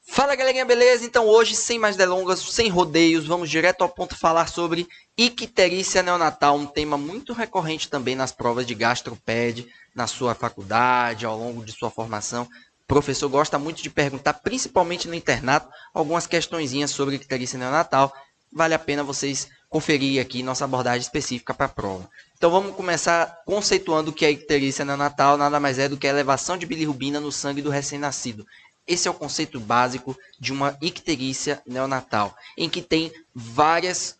Fala galerinha, beleza? Então hoje, sem mais delongas, sem rodeios, vamos direto ao ponto falar sobre icterícia neonatal, um tema muito recorrente também nas provas de gastroped, na sua faculdade, ao longo de sua formação. O professor gosta muito de perguntar, principalmente no internato, algumas questõezinhas sobre icterícia neonatal. Vale a pena vocês conferir aqui nossa abordagem específica para a prova. Então vamos começar conceituando o que é icterícia neonatal, nada mais é do que a elevação de bilirrubina no sangue do recém-nascido. Esse é o conceito básico de uma icterícia neonatal, em que tem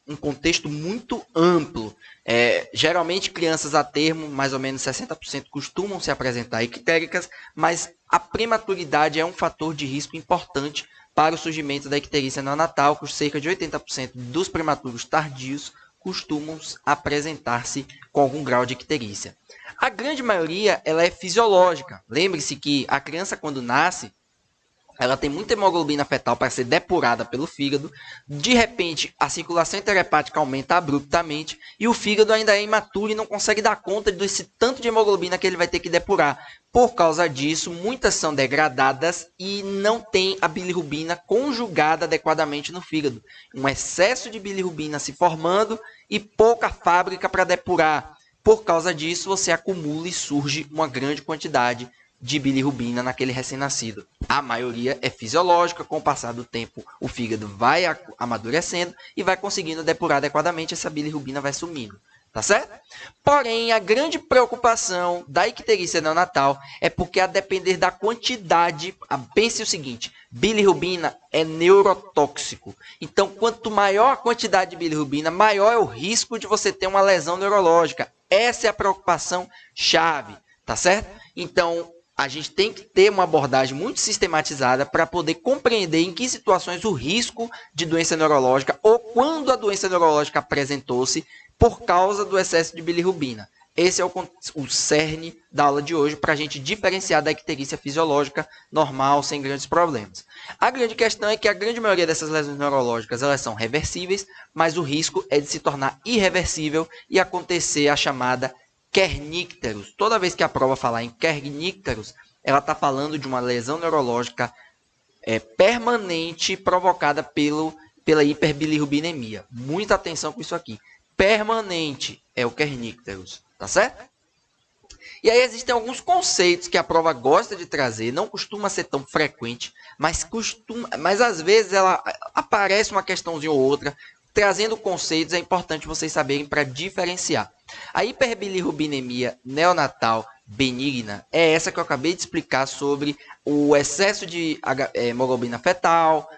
um contexto muito amplo. Geralmente, crianças a termo, mais ou menos 60%, costumam se apresentar ictéricas, mas a prematuridade é um fator de risco importante para o surgimento da icterícia neonatal, com cerca de 80% dos prematuros tardios costumam apresentar-se com algum grau de icterícia. A grande maioria ela é fisiológica. Lembre-se que a criança, quando nasce, ela tem muita hemoglobina fetal para ser depurada pelo fígado. De repente, a circulação interhepática aumenta abruptamente e o fígado ainda é imaturo e não consegue dar conta desse tanto de hemoglobina que ele vai ter que depurar. Por causa disso, muitas são degradadas e não tem a bilirrubina conjugada adequadamente no fígado. Um excesso de bilirrubina se formando e pouca fábrica para depurar. Por causa disso, você acumula e surge uma grande quantidade de bilirrubina naquele recém-nascido. A maioria é fisiológica, com o passar do tempo o fígado vai amadurecendo e vai conseguindo depurar adequadamente, essa bilirrubina vai sumindo, tá certo? Porém, a grande preocupação da icterícia neonatal é porque, a depender da quantidade, pense o seguinte, bilirrubina é neurotóxico. Então, quanto maior a quantidade de bilirrubina, maior é o risco de você ter uma lesão neurológica. Essa é a preocupação chave, tá certo? Então, a gente tem que ter uma abordagem muito sistematizada para poder compreender em que situações o risco de doença neurológica ou quando a doença neurológica apresentou-se por causa do excesso de bilirrubina. Esse é o cerne da aula de hoje para a gente diferenciar da icterícia fisiológica normal, sem grandes problemas. A grande questão é que a grande maioria dessas lesões neurológicas elas são reversíveis, mas o risco é de se tornar irreversível e acontecer a chamada kernicterus. Toda vez que a prova falar em kernicterus, ela está falando de uma lesão neurológica permanente provocada pela hiperbilirrubinemia. Muita atenção com isso aqui. Permanente é o kernicterus, tá certo? E aí existem alguns conceitos que a prova gosta de trazer, não costuma ser tão frequente, mas às vezes ela aparece uma questãozinha ou outra, trazendo conceitos, é importante vocês saberem para diferenciar. A hiperbilirrubinemia neonatal benigna é essa que eu acabei de explicar sobre o excesso de hemoglobina fetal,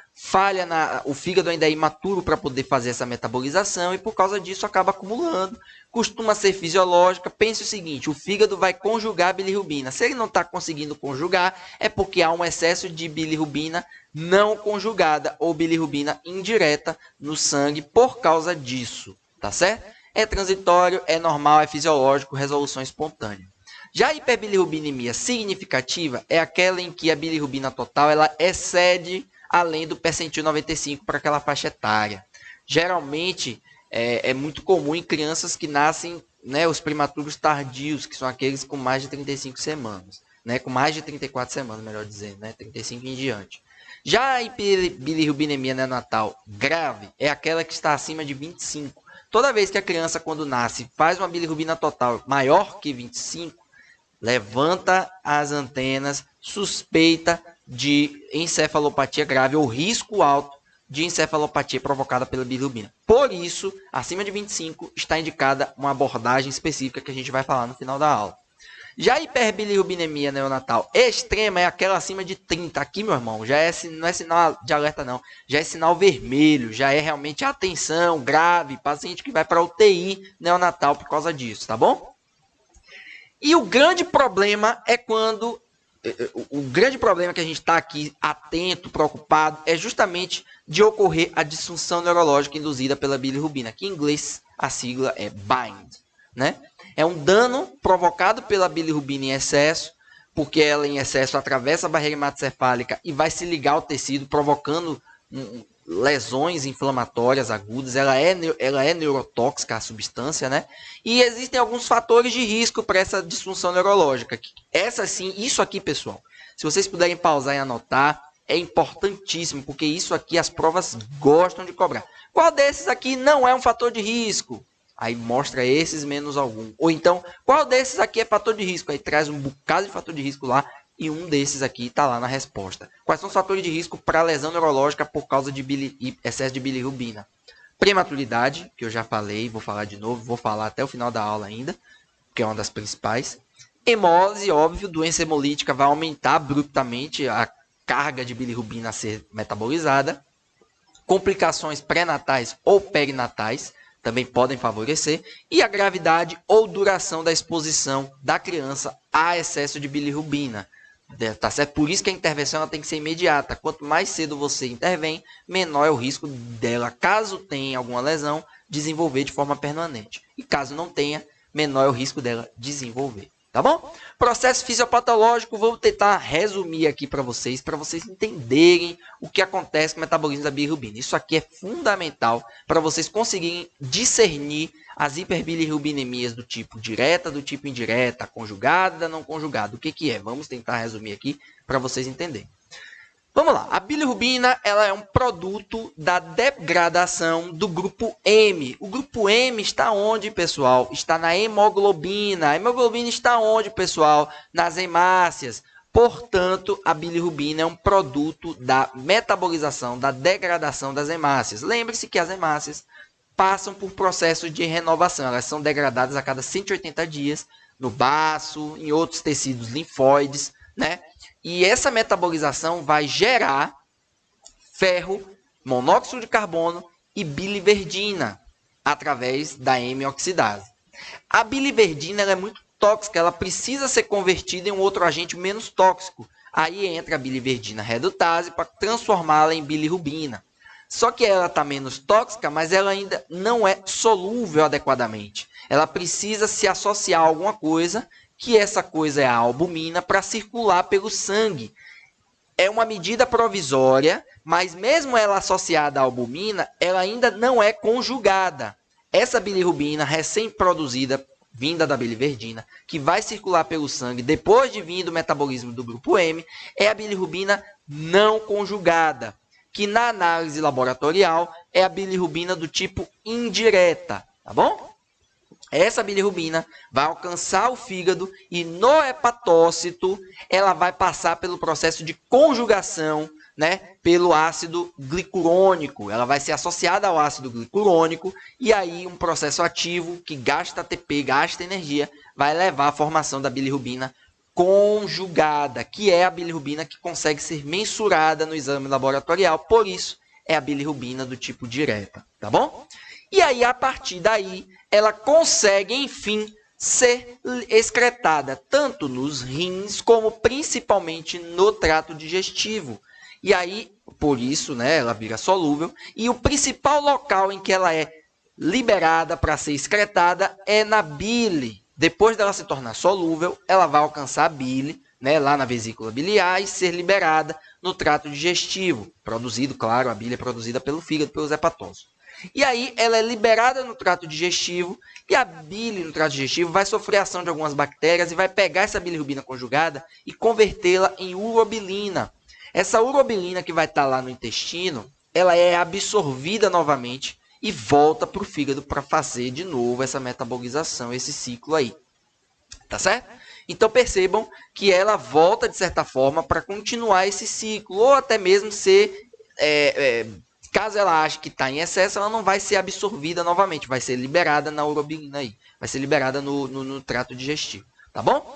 o fígado ainda é imaturo para poder fazer essa metabolização e por causa disso acaba acumulando, costuma ser fisiológica. Pense o seguinte, o fígado vai conjugar a bilirrubina. Se ele não está conseguindo conjugar, é porque há um excesso de bilirrubina não conjugada ou bilirrubina indireta no sangue por causa disso, tá certo? É transitório, é normal, é fisiológico, resolução espontânea. Já a hiperbilirrubinemia significativa é aquela em que a bilirrubina total ela excede além do percentil 95 para aquela faixa etária. Geralmente, é muito comum em crianças que nascem, né, os prematuros tardios, que são aqueles com mais de 35 semanas, né, com mais de 34 semanas, melhor dizendo, né, 35 em diante. Já a hiperbilirrubinemia neonatal grave é aquela que está acima de 25. Toda vez que a criança, quando nasce, faz uma bilirrubina total maior que 25, levanta as antenas, suspeita de encefalopatia grave ou risco alto de encefalopatia provocada pela bilirrubina. Por isso, acima de 25 está indicada uma abordagem específica que a gente vai falar no final da aula. Já a hiperbilirrubinemia neonatal extrema é aquela acima de 30. Aqui, meu irmão, não é sinal de alerta, não. Já é sinal vermelho, já é realmente atenção grave, paciente que vai para UTI neonatal por causa disso, tá bom? E o grande problema é quando... O grande problema que a gente está aqui atento, preocupado, é justamente de ocorrer a disfunção neurológica induzida pela bilirrubina, que em inglês a sigla é BIND, né? É um dano provocado pela bilirrubina em excesso, porque ela em excesso atravessa a barreira hematocefálica e vai se ligar ao tecido, provocando lesões inflamatórias agudas. Ela é neurotóxica, a substância, né? E existem alguns fatores de risco para essa disfunção neurológica. Isso aqui, pessoal, se vocês puderem pausar e anotar, é importantíssimo, porque isso aqui as provas gostam de cobrar. Qual desses aqui não é um fator de risco? Aí mostra esses menos algum. Ou então, qual desses aqui é fator de risco? Aí traz um bocado de fator de risco lá e um desses aqui está lá na resposta. Quais são os fatores de risco para lesão neurológica por causa de excesso de bilirrubina? Prematuridade, que eu já falei, vou falar de novo, vou falar até o final da aula ainda, que é uma das principais. Hemólise, óbvio, doença hemolítica vai aumentar abruptamente a carga de bilirrubina a ser metabolizada. Complicações pré-natais ou perinatais também podem favorecer. E a gravidade ou duração da exposição da criança a excesso de bilirrubina. Tá certo? Por isso que a intervenção ela tem que ser imediata. Quanto mais cedo você intervém, menor é o risco dela, caso tenha alguma lesão, desenvolver de forma permanente. E caso não tenha, menor é o risco dela desenvolver. Tá bom? Processo fisiopatológico, vou tentar resumir aqui para vocês entenderem o que acontece com o metabolismo da bilirrubina. Isso aqui é fundamental para vocês conseguirem discernir as hiperbilirrubinemias do tipo direta, do tipo indireta, conjugada, não conjugada. O que é? Vamos tentar resumir aqui para vocês entenderem. Vamos lá, a bilirrubina ela é um produto da degradação do grupo M. O grupo M está onde, pessoal? Está na hemoglobina. A hemoglobina está onde, pessoal? Nas hemácias. Portanto, a bilirrubina é um produto da metabolização, da degradação das hemácias. Lembre-se que as hemácias passam por processos de renovação. Elas são degradadas a cada 180 dias no baço, em outros tecidos linfóides, né? E essa metabolização vai gerar ferro, monóxido de carbono e biliverdina através da hemioxidase. A biliverdina ela é muito tóxica, ela precisa ser convertida em um outro agente menos tóxico. Aí entra a biliverdina redutase para transformá-la em bilirrubina. Só que ela está menos tóxica, mas ela ainda não é solúvel adequadamente. Ela precisa se associar a alguma coisa, que essa coisa é a albumina, para circular pelo sangue. É uma medida provisória, mas mesmo ela associada à albumina, ela ainda não é conjugada. Essa bilirrubina recém-produzida, vinda da biliverdina, que vai circular pelo sangue depois de vir do metabolismo do grupo M, é a bilirrubina não conjugada, que na análise laboratorial é a bilirrubina do tipo indireta, tá bom? Essa bilirrubina vai alcançar o fígado e no hepatócito ela vai passar pelo processo de conjugação, né, pelo ácido glicurônico. Ela vai ser associada ao ácido glicurônico e aí um processo ativo que gasta ATP, gasta energia, vai levar à formação da bilirrubina conjugada, que é a bilirrubina que consegue ser mensurada no exame laboratorial. Por isso, é a bilirrubina do tipo direta, tá bom? E aí, a partir daí, ela consegue, enfim, ser excretada tanto nos rins como principalmente no trato digestivo. E aí, por isso, né, ela vira solúvel. E o principal local em que ela é liberada para ser excretada é na bile. Depois dela se tornar solúvel, ela vai alcançar a bile, né, lá na vesícula biliar e ser liberada no trato digestivo. Produzido, claro, a bile é produzida pelo fígado, pelos hepatócitos. E aí ela é liberada no trato digestivo e a bile no trato digestivo vai sofrer ação de algumas bactérias e vai pegar essa bilirrubina conjugada e convertê-la em urobilina. Essa urobilina que vai estar lá no intestino, ela é absorvida novamente e volta para o fígado para fazer de novo essa metabolização, esse ciclo aí. Tá certo? Então percebam que ela volta de certa forma para continuar esse ciclo ou até mesmo ser... caso ela ache que está em excesso, ela não vai ser absorvida novamente, vai ser liberada na urobilina aí, vai ser liberada no trato digestivo, tá bom?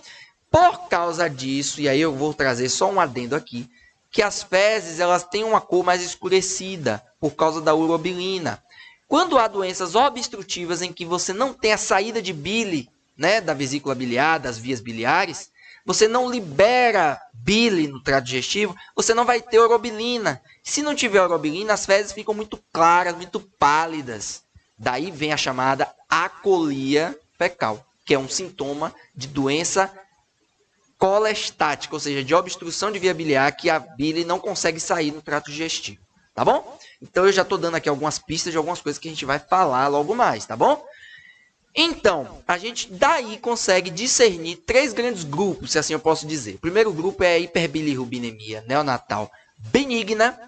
Por causa disso, e aí eu vou trazer só um adendo aqui, que as fezes elas têm uma cor mais escurecida por causa da urobilina. Quando há doenças obstrutivas em que você não tem a saída de bile, né, da vesícula biliar, das vias biliares, você não libera bile no trato digestivo, você não vai ter urobilina. Se não tiver urobilina, as fezes ficam muito claras, muito pálidas. Daí vem a chamada acolia fecal, que é um sintoma de doença colestática, ou seja, de obstrução de via biliar que a bile não consegue sair no trato digestivo. Tá bom? Então eu já estou dando aqui algumas pistas de algumas coisas que a gente vai falar logo mais, tá bom? Então, a gente daí consegue discernir 3 grandes grupos, se assim eu posso dizer. O primeiro grupo é a hiperbilirrubinemia neonatal benigna,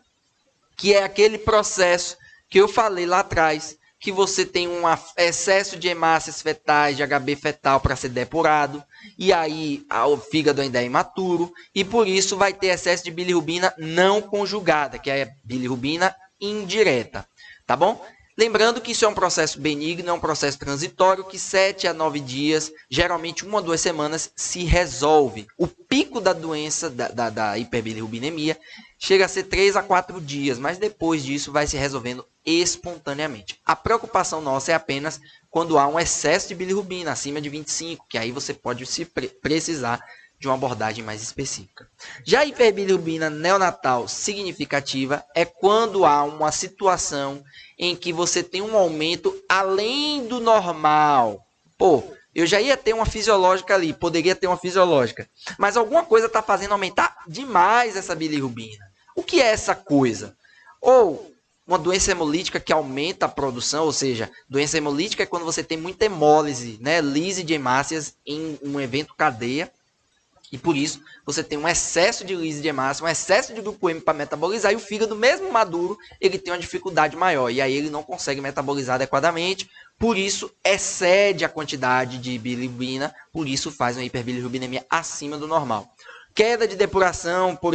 que é aquele processo que eu falei lá atrás, que você tem um excesso de hemácias fetais, de HB fetal para ser depurado, e aí o fígado ainda é imaturo, e por isso vai ter excesso de bilirrubina não conjugada, que é bilirrubina indireta, tá bom? Lembrando que isso é um processo benigno, é um processo transitório que 7 a 9 dias, geralmente 1 a 2 semanas, se resolve. O pico da doença, da hiperbilirrubinemia, chega a ser 3 a 4 dias, mas depois disso vai se resolvendo espontaneamente. A preocupação nossa é apenas quando há um excesso de bilirrubina, acima de 25, que aí você pode precisar de uma abordagem mais específica. Já a hiperbilirrubina neonatal significativa é quando há uma situação em que você tem um aumento além do normal. Pô, eu já ia ter uma fisiológica ali, poderia ter uma fisiológica, mas alguma coisa está fazendo aumentar demais essa bilirrubina. O que é essa coisa? Ou uma doença hemolítica que aumenta a produção, ou seja, doença hemolítica é quando você tem muita hemólise, né, lise de hemácias em um evento cadeia, e por isso você tem um excesso de lise de hemácia, um excesso de grupo M para metabolizar, e o fígado, mesmo maduro, ele tem uma dificuldade maior, e aí ele não consegue metabolizar adequadamente, por isso excede a quantidade de bilirrubina, por isso faz uma hiperbilirrubinemia acima do normal. Queda de depuração por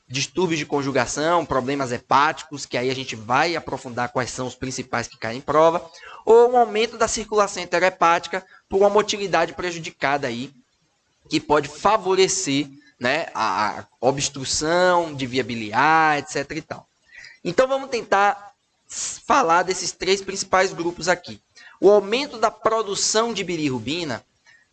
distúrbios de conjugação, problemas hepáticos, que aí a gente vai aprofundar quais são os principais que caem em prova, ou um aumento da circulação enterohepática por uma motilidade prejudicada aí, que pode favorecer, né, a obstrução de via biliar, etc. e tal. Então vamos tentar falar desses 3 principais grupos aqui. O aumento da produção de bilirrubina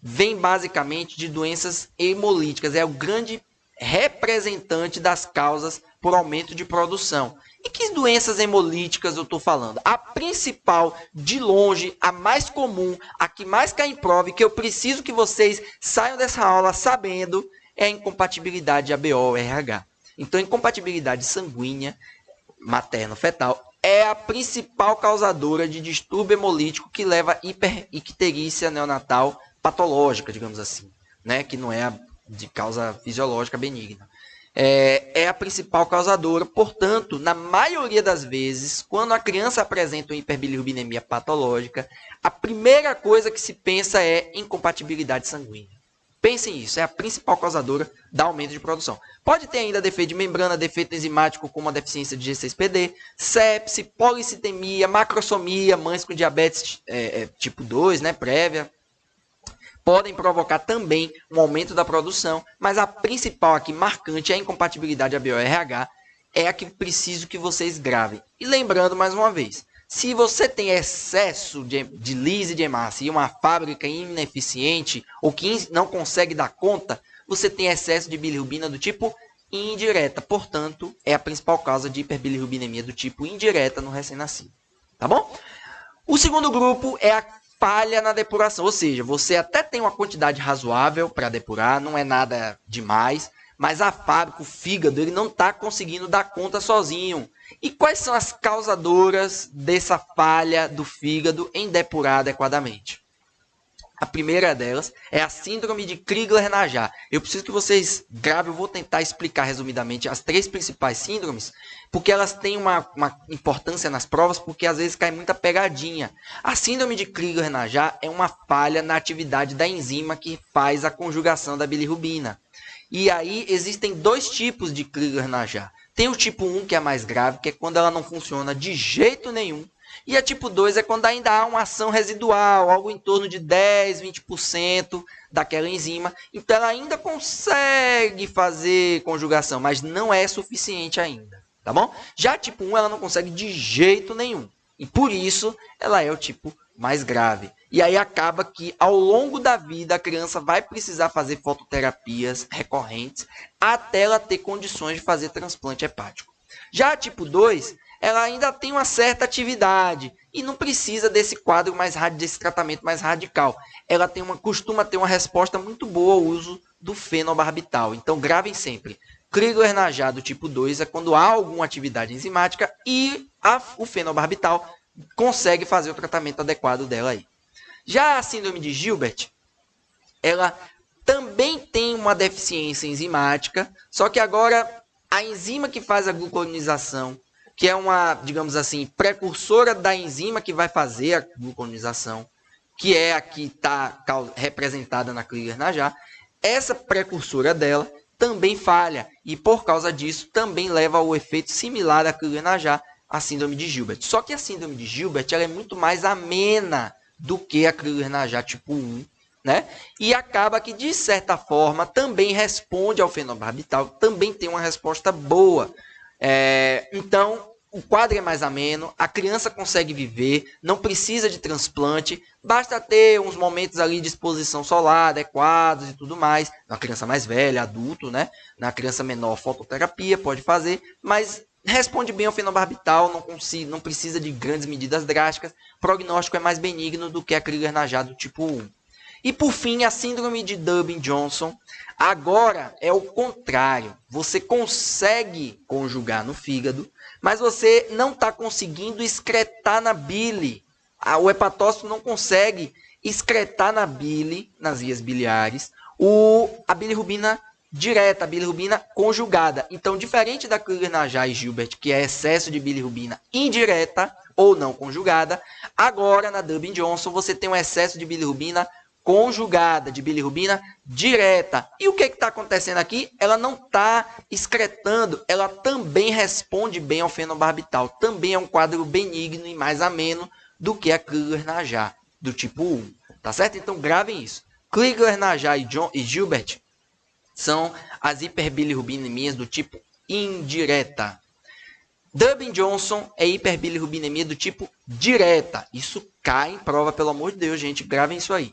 vem basicamente de doenças hemolíticas, é o grande representante das causas por aumento de produção. E que doenças hemolíticas eu estou falando? A principal, de longe, a mais comum, a que mais cai em prova e que eu preciso que vocês saiam dessa aula sabendo, é a incompatibilidade ABO-RH. Então, incompatibilidade sanguínea materno-fetal é a principal causadora de distúrbio hemolítico que leva a hipericterícia neonatal patológica, digamos assim, né? Que não é de causa fisiológica benigna. É a principal causadora, portanto, na maioria das vezes, quando a criança apresenta uma hiperbilirrubinemia patológica, a primeira coisa que se pensa é incompatibilidade sanguínea. Pensem nisso, é a principal causadora da aumento de produção. Pode ter ainda defeito de membrana, defeito enzimático como a deficiência de G6PD, sepse, policitemia, macrosomia, mães com diabetes tipo 2, né, prévia, podem provocar também um aumento da produção, mas a principal aqui, marcante, é a incompatibilidade ABO-RH, é a que preciso que vocês gravem. E lembrando mais uma vez, se você tem excesso de lise de hemácia e uma fábrica ineficiente, ou que não consegue dar conta, você tem excesso de bilirrubina do tipo indireta. Portanto, é a principal causa de hiperbilirrubinemia do tipo indireta no recém-nascido. Tá bom? O segundo grupo é a falha na depuração, ou seja, você até tem uma quantidade razoável para depurar, não é nada demais, mas a fábrica, o fígado, ele não está conseguindo dar conta sozinho. E quais são as causadoras dessa falha do fígado em depurar adequadamente? A primeira delas é a síndrome de Crigler-Najjar. Eu preciso que vocês gravem, eu vou tentar explicar resumidamente as 3 principais síndromes, porque elas têm uma importância nas provas, porque às vezes cai muita pegadinha. A síndrome de Crigler-Najjar é uma falha na atividade da enzima que faz a conjugação da bilirrubina. E aí existem 2 tipos de Crigler-Najjar. Tem o tipo 1, que é mais grave, que é quando ela não funciona de jeito nenhum. E a tipo 2 é quando ainda há uma ação residual, algo em torno de 10, 20% daquela enzima. Então ela ainda consegue fazer conjugação, mas não é suficiente ainda, tá bom? Já a tipo 1 ela não consegue de jeito nenhum. E por isso ela é o tipo mais grave. E aí acaba que ao longo da vida a criança vai precisar fazer fototerapias recorrentes até ela ter condições de fazer transplante hepático. Já a tipo 2, ela ainda tem uma certa atividade e não precisa desse quadro desse tratamento mais radical. Ela costuma ter uma resposta muito boa ao uso do fenobarbital. Então gravem sempre. Crigler-Najjar do tipo 2 é quando há alguma atividade enzimática e o fenobarbital consegue fazer o tratamento adequado dela aí. Já a síndrome de Gilbert, ela também tem uma deficiência enzimática, só que agora A enzima que faz a gluconização, que é uma, digamos assim, precursora da enzima que vai fazer a gluconização, que é a que está representada na Crigler-Najjar, essa precursora dela também falha. E por causa disso, também leva ao efeito similar da Crigler-Najjar, a síndrome de Gilbert. Só que a síndrome de Gilbert ela é muito mais amena do que a Crigler-Najjar tipo 1. Né? E acaba que, de certa forma, também responde ao fenobarbital, também tem uma resposta boa. Então, o quadro é mais ameno, a criança consegue viver, não precisa de transplante, basta ter uns momentos ali de exposição solar adequados e tudo mais. Na criança mais velha, adulto, né? Na criança menor, fototerapia pode fazer, mas responde bem ao fenobarbital, não precisa de grandes medidas drásticas, o prognóstico é mais benigno do que a Crigler-Najjar do tipo 1. E por fim, a síndrome de Durbin-Johnson. Agora é o contrário. Você consegue conjugar no fígado, mas você não está conseguindo excretar na bile. O hepatócito não consegue excretar na bile, nas vias biliares, a bilirrubina direta, a bilirrubina conjugada. Então, diferente da Crigler-Najjar e Gilbert, que é excesso de bilirrubina indireta ou não conjugada, agora na Durbin-Johnson você tem um excesso de bilirrubina conjugada, de bilirrubina direta. E o que está acontecendo aqui? Ela não está excretando, ela também responde bem ao fenobarbital. Também é um quadro benigno e mais ameno do que a Crigler-Najjar, do tipo 1. Tá certo? Então gravem isso. Crigler-Najjar e Gilbert são as hiperbilirrubinemia do tipo indireta. Durbin-Johnson é hiperbilirrubinemia do tipo direta. Isso cai em prova, pelo amor de Deus, gente. Gravem isso aí.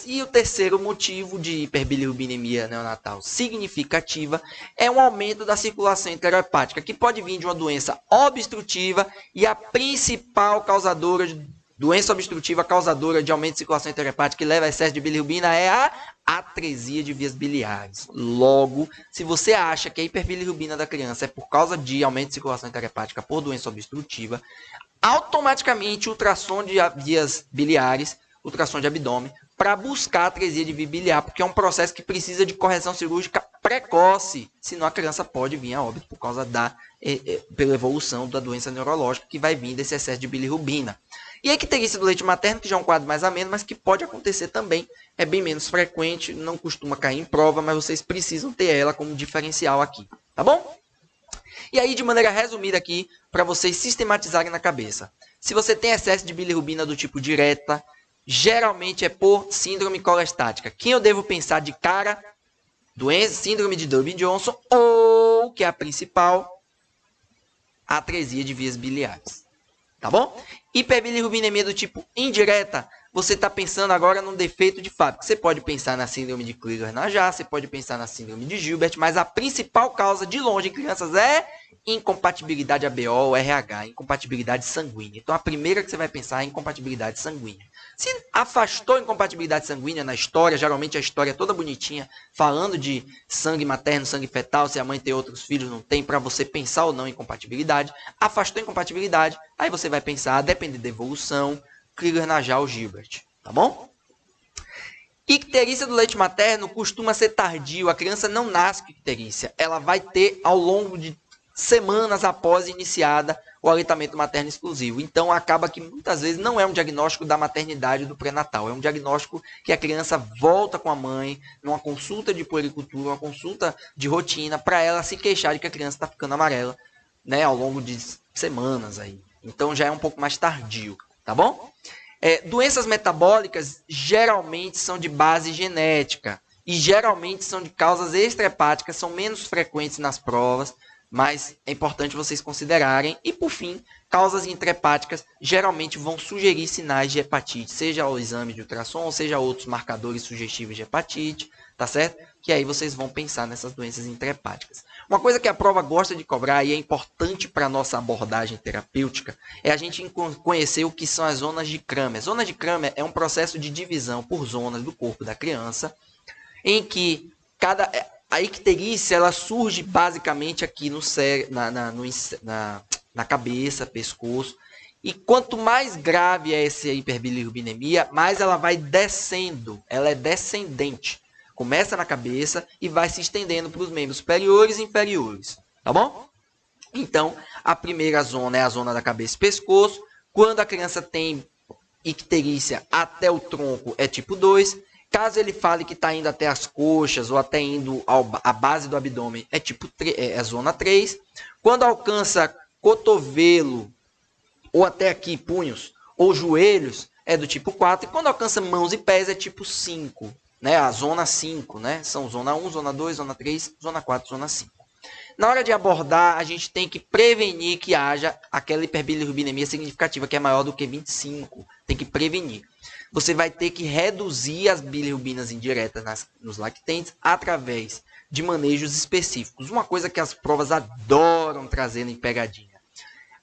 E o terceiro motivo de hiperbilirrubinemia neonatal significativa é um aumento da circulação enterohepática, que pode vir de uma doença obstrutiva, e a principal causadora de doença obstrutiva causadora de aumento de circulação enterohepática que leva a excesso de bilirrubina é a atresia de vias biliares. Logo, se você acha que a hiperbilirrubina da criança é por causa de aumento de circulação enterohepática por doença obstrutiva, automaticamente ultrassom de vias biliares, ultrassom de abdômen, para buscar a atresia de via biliar, porque é um processo que precisa de correção cirúrgica precoce, senão a criança pode vir a óbito por causa pela evolução da doença neurológica que vai vir desse excesso de bilirrubina. E a icterícia do leite materno, que já é um quadro mais ameno, mas que pode acontecer também, é bem menos frequente, não costuma cair em prova, mas vocês precisam ter ela como diferencial aqui, tá bom? E aí, de maneira resumida aqui, para vocês sistematizarem na cabeça. Se você tem excesso de bilirrubina do tipo direta, geralmente é por síndrome colestática. Quem eu devo pensar de cara? Síndrome de Durbin-Johnson ou, que é a principal, atresia de vias biliares. Tá bom? Hiperbilirrubinemia do tipo indireta, você está pensando agora num defeito de fábrica. Você pode pensar na síndrome de Crigler-Najjar, você pode pensar na síndrome de Gilbert, mas a principal causa, de longe, em crianças é incompatibilidade ABO ou RH, incompatibilidade sanguínea. Então, a primeira que você vai pensar é incompatibilidade sanguínea. Se afastou incompatibilidade sanguínea na história, geralmente a história é toda bonitinha, falando de sangue materno, sangue fetal, se a mãe tem outros filhos, não tem, para você pensar ou não em incompatibilidade. Afastou incompatibilidade, aí você vai pensar, depende da evolução, Crigler-Najjar ou Gilbert, tá bom? Icterícia do leite materno costuma ser tardio, a criança não nasce com icterícia, ela vai ter ao longo de semanas após iniciada o aleitamento materno exclusivo. Então, acaba que muitas vezes não é um diagnóstico da maternidade do pré-natal, é um diagnóstico que a criança volta com a mãe numa consulta de puericultura, uma consulta de rotina, para ela se queixar de que a criança está ficando amarela, né, ao longo de semanas aí. Então, já é um pouco mais tardio, tá bom? Doenças metabólicas geralmente são de base genética e geralmente são de causas extrahepáticas, são menos frequentes nas provas, mas é importante vocês considerarem. E, por fim, causas intrahepáticas geralmente vão sugerir sinais de hepatite, seja o exame de ultrassom, ou seja outros marcadores sugestivos de hepatite, tá certo? Que aí vocês vão pensar nessas doenças intrahepáticas. Uma coisa que a prova gosta de cobrar e é importante para a nossa abordagem terapêutica é a gente conhecer o que são as zonas de Kramer. Zona de Kramer é um processo de divisão por zonas do corpo da criança, em que a icterícia ela surge basicamente aqui na cabeça, pescoço. E quanto mais grave é essa hiperbilirrubinemia, mais ela vai descendo. Ela é descendente. Começa na cabeça e vai se estendendo para os membros superiores e inferiores, tá bom? Então, a primeira zona é a zona da cabeça e pescoço. Quando a criança tem icterícia até o tronco, é tipo 2. Caso ele fale que está indo até as coxas ou até indo à base do abdômen, é tipo é zona 3. Quando alcança cotovelo ou até aqui punhos ou joelhos, é do tipo 4. E quando alcança mãos e pés, é tipo 5. Né? A zona 5, né? São zona 1, zona 2, zona 3, zona 4, zona 5. Na hora de abordar, a gente tem que prevenir que haja aquela hiperbilirrubinemia significativa, que é maior do que 25. Tem que prevenir. Você vai ter que reduzir as bilirrubinas indiretas nos lactentes através de manejos específicos. Uma coisa que as provas adoram trazer em pegadinha.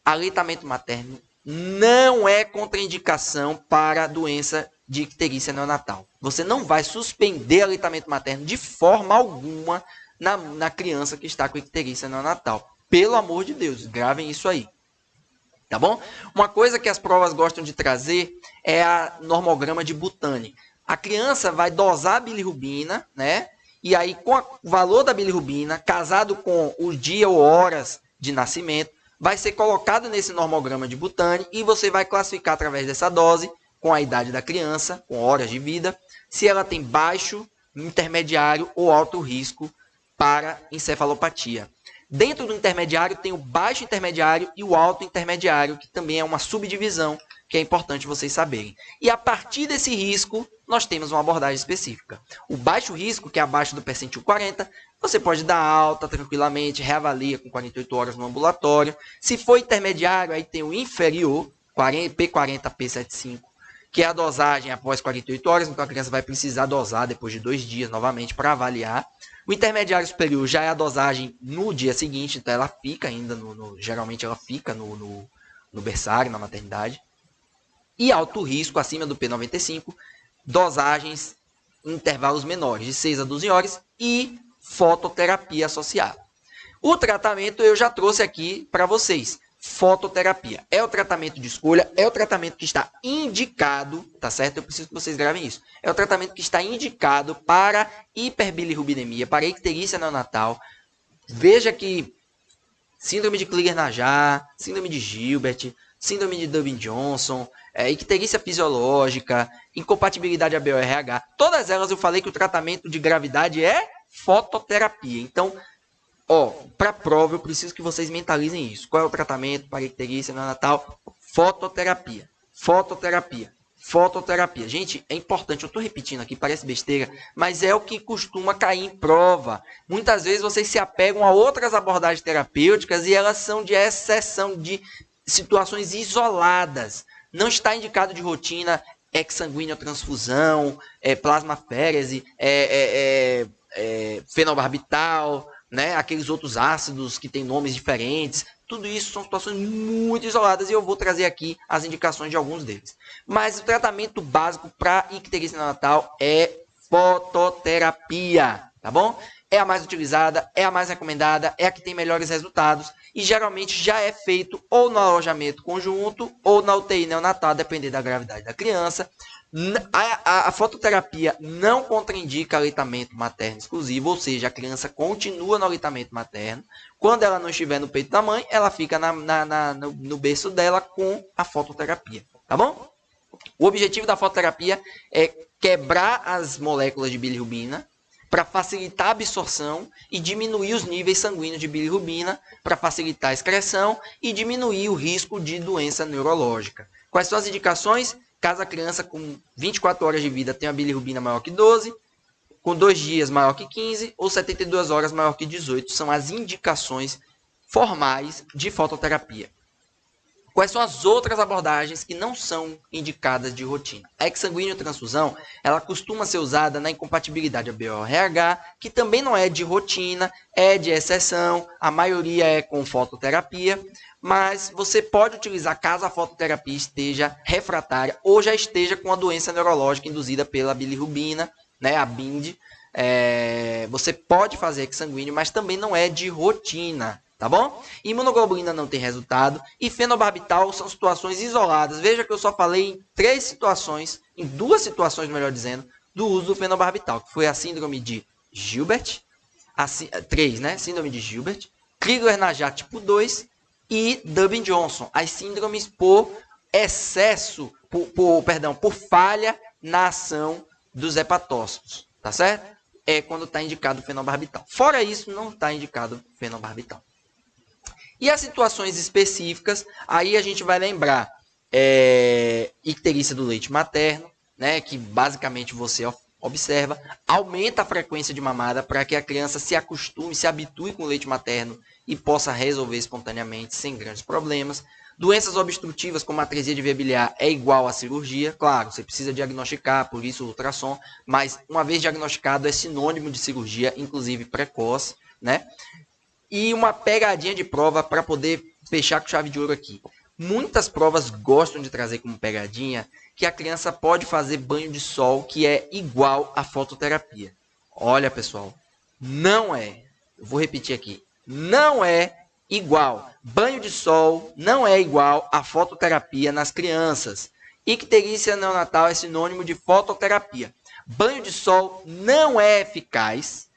Aleitamento materno não é contraindicação para a doença de icterícia neonatal. Você não vai suspender aleitamento materno de forma alguma na criança que está com icterícia neonatal. Pelo amor de Deus, gravem isso aí. Tá bom? Uma coisa que as provas gostam de trazer é a normograma de Butani. A criança vai dosar a bilirrubina, né? E aí, com o valor da bilirrubina, casado com o dia ou horas de nascimento, vai ser colocado nesse normograma de Butani e você vai classificar através dessa dose, com a idade da criança, com horas de vida, se ela tem baixo, intermediário ou alto risco para encefalopatia. Dentro do intermediário tem o baixo intermediário e o alto intermediário, que também é uma subdivisão que é importante vocês saberem. E a partir desse risco, nós temos uma abordagem específica. O baixo risco, que é abaixo do percentil 40, você pode dar alta tranquilamente, reavalia com 48 horas no ambulatório. Se for intermediário, aí tem o inferior, P40, P75, que é a dosagem após 48 horas, então a criança vai precisar dosar depois de 2 dias novamente para avaliar. O intermediário superior já é a dosagem no dia seguinte, então ela fica ainda, geralmente ela fica no berçário, na maternidade. E alto risco, acima do P95, dosagens em intervalos menores, de 6 a 12 horas, e fototerapia associada. O tratamento eu já trouxe aqui para vocês. Fototerapia é o tratamento de escolha, é o tratamento que está indicado, tá certo? Eu preciso que vocês gravem isso. É o tratamento que está indicado para hiperbilirrubinemia, para icterícia neonatal. Veja que síndrome de Crigler-Najjar, síndrome de Gilbert, síndrome de Durbin-Johnson, icterícia fisiológica, incompatibilidade ABO-RH, todas elas eu falei que o tratamento de gravidade é fototerapia. Então, para a prova, eu preciso que vocês mentalizem isso. Qual é o tratamento para icterícia neonatal? Fototerapia. Fototerapia. Fototerapia. Gente, é importante, eu estou repetindo aqui, parece besteira, mas é o que costuma cair em prova. Muitas vezes vocês se apegam a outras abordagens terapêuticas e elas são de exceção, de situações isoladas. Não está indicado de rotina exsanguíneo transfusão, plasmaférese, fenobarbital, né? Aqueles outros ácidos que têm nomes diferentes. Tudo isso são situações muito isoladas e eu vou trazer aqui as indicações de alguns deles. Mas o tratamento básico para icterícia neonatal é fototerapia, tá bom? É a mais utilizada, é a mais recomendada, é a que tem melhores resultados e geralmente já é feito ou no alojamento conjunto ou na UTI neonatal, dependendo da gravidade da criança. A fototerapia não contraindica aleitamento materno exclusivo, ou seja, a criança continua no aleitamento materno. Quando ela não estiver no peito da mãe, ela fica no berço dela com a fototerapia, tá bom? O objetivo da fototerapia é quebrar as moléculas de bilirrubina para facilitar a absorção e diminuir os níveis sanguíneos de bilirrubina para facilitar a excreção e diminuir o risco de doença neurológica. Quais são as indicações? Caso a criança com 24 horas de vida tenha uma bilirrubina maior que 12, com 2 dias maior que 15 ou 72 horas maior que 18, são as indicações formais de fototerapia. Quais são as outras abordagens que não são indicadas de rotina? A exsanguíneo transfusão, ela costuma ser usada na incompatibilidade ABO-RH, que também não é de rotina, é de exceção, a maioria é com fototerapia, mas você pode utilizar caso a fototerapia esteja refratária ou já esteja com a doença neurológica induzida pela bilirrubina, né, a BIND. Você pode fazer exsanguíneo, mas também não é de rotina. Tá bom? Imunoglobulina não tem resultado e fenobarbital são situações isoladas. Veja que eu só falei em 3 situações, em 2 situações, melhor dizendo, do uso do fenobarbital, que foi a síndrome de Gilbert, 3, né? Síndrome de Gilbert, Crigler-Najjar tipo 2 e Dubin-Johnson, as síndromes por excesso, por falha na ação dos hepatócitos, tá certo? É quando está indicado o fenobarbital. Fora isso, não está indicado o fenobarbital. E as situações específicas, aí a gente vai lembrar icterícia do leite materno, né, que basicamente você observa, aumenta a frequência de mamada para que a criança se acostume, se habitue com o leite materno e possa resolver espontaneamente, sem grandes problemas. Doenças obstrutivas, como a atresia de via biliar, é igual à cirurgia. Claro, você precisa diagnosticar, por isso o ultrassom, mas uma vez diagnosticado é sinônimo de cirurgia, inclusive precoce, né? E uma pegadinha de prova para poder fechar com chave de ouro aqui. Muitas provas gostam de trazer como pegadinha que a criança pode fazer banho de sol, que é igual à fototerapia. Olha, pessoal, não é. Eu vou repetir aqui. Não é igual. Banho de sol não é igual à fototerapia nas crianças. Icterícia neonatal é sinônimo de fototerapia. Banho de sol não é eficaz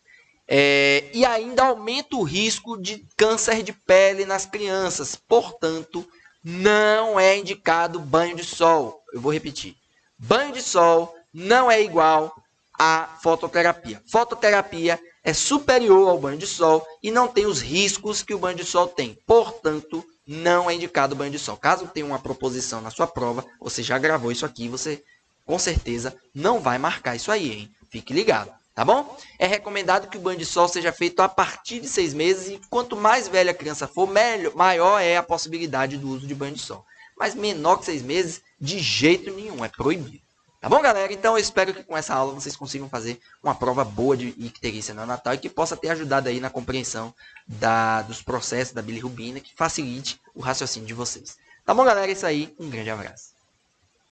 e ainda aumenta o risco de câncer de pele nas crianças. Portanto, não é indicado banho de sol. Eu vou repetir. Banho de sol não é igual à fototerapia. Fototerapia é superior ao banho de sol e não tem os riscos que o banho de sol tem. Portanto, não é indicado banho de sol. Caso tenha uma proposição na sua prova, você já gravou isso aqui, você com certeza não vai marcar isso aí, hein? Fique ligado, tá bom? É recomendado que o banho de sol seja feito a partir de 6 meses e quanto mais velha a criança for, maior é a possibilidade do uso de banho de sol. Mas menor que 6 meses, de jeito nenhum, é proibido. Tá bom, galera? Então, eu espero que com essa aula vocês consigam fazer uma prova boa de icterícia neonatal e que possa ter ajudado aí na compreensão dos processos da bilirrubina, que facilite o raciocínio de vocês. Tá bom, galera? É isso aí. Um grande abraço.